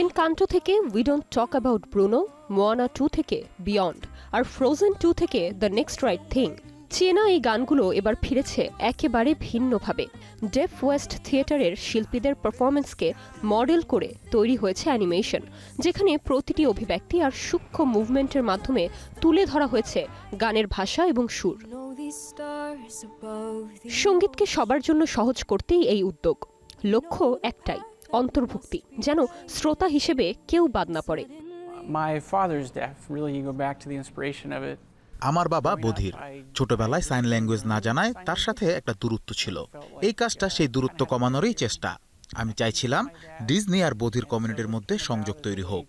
এনকান্টো থেকে we don't talk about Bruno, Moana 2 থেকে beyond, আর frozen 2 থেকে দ্য নেক্সট রাইট থিং। চেনা এই গানগুলো এবার ফিরেছে একেবারে ভিন্নভাবে। ডেফ ওয়েস্ট থিয়েটারের শিল্পীদের পারফরমেন্সকে মডেল করে তৈরি হয়েছে অ্যানিমেশন, যেখানে প্রতিটি অভিব্যক্তি আর সূক্ষ্ম মুভমেন্টের মাধ্যমে তুলে ধরা হয়েছে গানের ভাষা এবং সুর। সঙ্গীতকে সবার জন্য সহজ করতেই এই উদ্যোগ। লক্ষ্য একটাই, অন্তর্ভুক্তি, যেন শ্রোতা হিসেবে কেউ বাদ না পড়ে। আমার বাবা বধির। ছোটবেলায় সাইন ল্যাঙ্গুয়েজ না জানায় তার সাথে একটা দূরত্ব ছিল। এই কাজটা সেই দূরত্ব কমানোরই চেষ্টা। আমি চাইছিলাম ডিজনি আর বধির কমিউনিটির মধ্যে সংযোগ তৈরি হোক।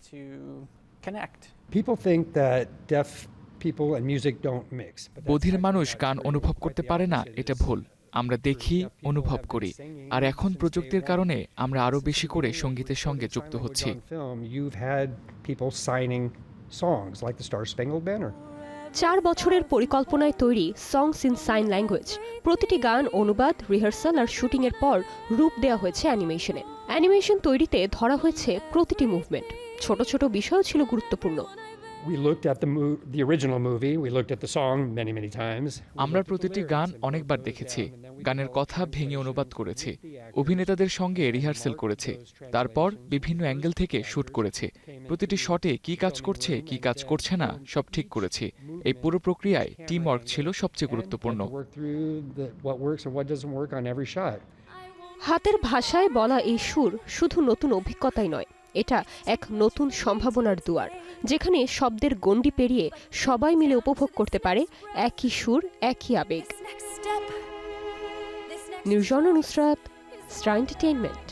বধির মানুষ গান অনুভব করতে পারে না, এটা ভুল। আমরা দেখি, অনুভব করি, আর এখন প্রযুক্তির কারণে আমরা আরো বেশি করে সঙ্গীতের সঙ্গে যুক্ত হচ্ছি। 4 বছরের পরিকল্পনায় তৈরি সংস ইন সাইন ল্যাঙ্গুয়েজ। প্রতিটি গান অনুবাদ, রিহার্সাল আর শুটিংয়ের পর রূপ দেওয়া হয়েছে অ্যানিমেশনে। অ্যানিমেশন তৈরিতে ধরা হয়েছে প্রতিটি মুভমেন্ট। ছোট ছোট বিষয়ও ছিল গুরুত্বপূর্ণ। আমরা প্রতিটি গান অনেকবার দেখেছি, গানের কথা ভেঙে অনুবাদ করেছি, অভিনেতাদের সঙ্গে রিহার্সেল করেছি, তারপর বিভিন্ন অ্যাঙ্গেল থেকে শুট করেছি। প্রতিটি শটে কি কাজ করছে, কি কাজ করছে না, সব ঠিক করেছি। এই পুরো প্রক্রিয়ায় টিম ওয়ার্ক ছিল সবচেয়ে গুরুত্বপূর্ণ। হাতের ভাষায় বলা এই সুর শুধু নতুন অভিজ্ঞতাই নয়, এটা এক নতুন সম্ভাবনার দুয়ার, যেখানে শব্দের গণ্ডি পেরিয়ে সবাই মিলে উপভোগ করতে পারে একই সুর, একই আবেগ। Nirjona Nusrat, star entertainment.